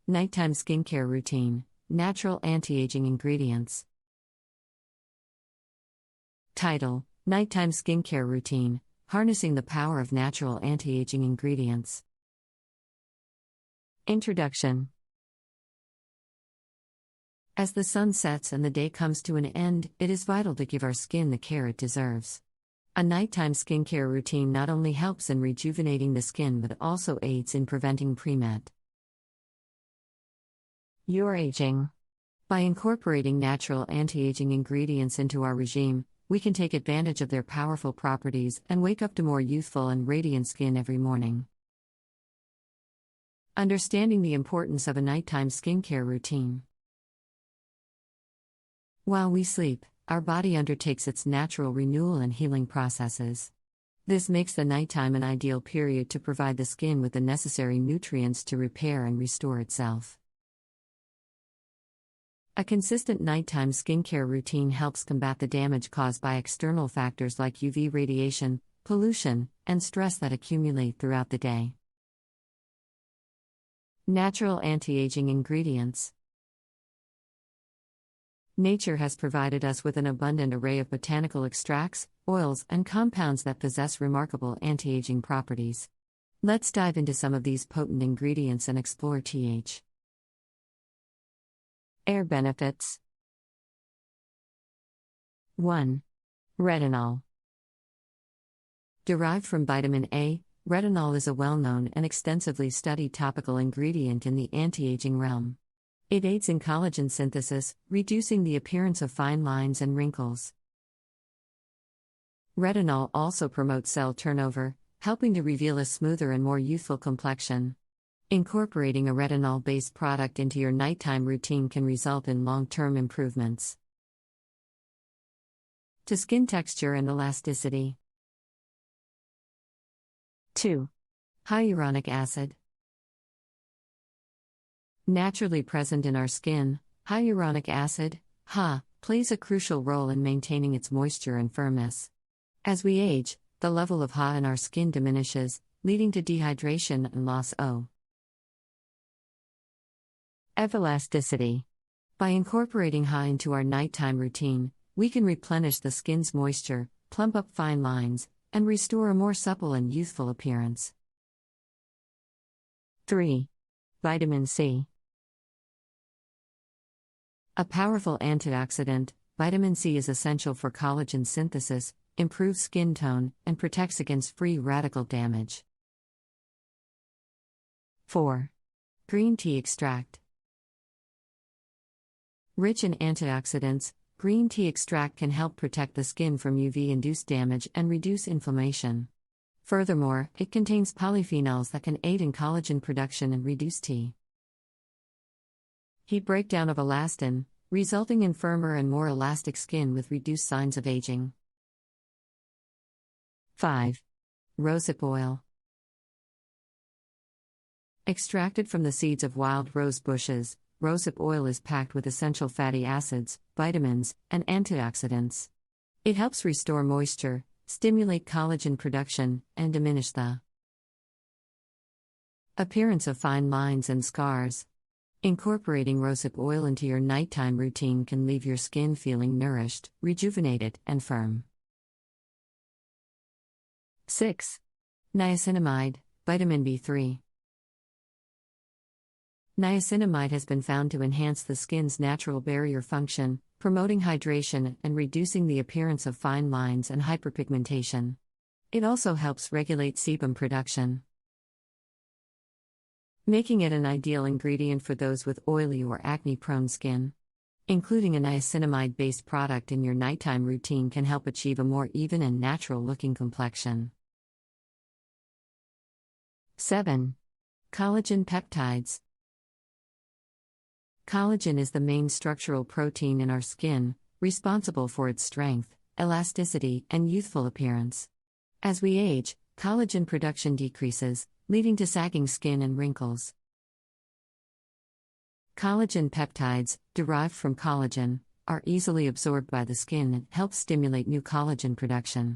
Nighttime skincare routine, natural anti-aging ingredients. Title: Nighttime skincare routine, harnessing the power of natural anti-aging ingredients. Introduction. As the sun sets and the day comes to an end, it is vital to give our skin the care it deserves. A nighttime skincare routine not only helps in rejuvenating the skin but also aids in preventing premat. You're aging. By incorporating natural anti-aging ingredients into our regime, we can take advantage of their powerful properties and wake up to more youthful and radiant skin every morning. Understanding the importance of a nighttime skincare routine. While we sleep, our body undertakes its natural renewal and healing processes. This makes the nighttime an ideal period to provide the skin with the necessary nutrients to repair and restore itself. A consistent nighttime skincare routine helps combat the damage caused by external factors like UV radiation, pollution, and stress that accumulate throughout the day. Natural anti-aging ingredients. Nature has provided us with an abundant array of botanical extracts, oils, and compounds that possess remarkable anti-aging properties. Let's dive into some of these potent ingredients and explore th. Air benefits. 1. Retinol. Derived from vitamin A, retinol is a well-known and extensively studied topical ingredient in the anti-aging realm. It aids in collagen synthesis, reducing the appearance of fine lines and wrinkles. Retinol also promotes cell turnover, helping to reveal a smoother and more youthful complexion. Incorporating a retinol-based product into your nighttime routine can result in long-term improvements to skin texture and elasticity. 2. Hyaluronic acid. Naturally present in our skin, hyaluronic acid, HA, plays a crucial role in maintaining its moisture and firmness. As we age, the level of HA in our skin diminishes, leading to dehydration and loss of elasticity. By incorporating HA into our nighttime routine, we can replenish the skin's moisture, plump up fine lines, and restore a more supple and youthful appearance. 3. Vitamin C. A powerful antioxidant, vitamin C is essential for collagen synthesis, improves skin tone, and protects against free radical damage. 4. Green tea extract. Rich in antioxidants, green tea extract can help protect the skin from UV-induced damage and reduce inflammation. Furthermore, it contains polyphenols that can aid in collagen production and reduce heat breakdown of elastin, resulting in firmer and more elastic skin with reduced signs of aging. 5. Rosehip oil. Extracted from the seeds of wild rose bushes, rosehip oil is packed with essential fatty acids, vitamins, and antioxidants. It helps restore moisture, stimulate collagen production, and diminish the appearance of fine lines and scars. Incorporating rosehip oil into your nighttime routine can leave your skin feeling nourished, rejuvenated, and firm. 6. Niacinamide, vitamin B3. Niacinamide has been found to enhance the skin's natural barrier function, promoting hydration and reducing the appearance of fine lines and hyperpigmentation. It also helps regulate sebum production, making it an ideal ingredient for those with oily or acne-prone skin. Including a niacinamide-based product in your nighttime routine can help achieve a more even and natural-looking complexion. 7. Collagen peptides. Collagen is the main structural protein in our skin, responsible for its strength, elasticity, and youthful appearance. As we age, collagen production decreases, leading to sagging skin and wrinkles. Collagen peptides, derived from collagen, are easily absorbed by the skin and help stimulate new collagen production.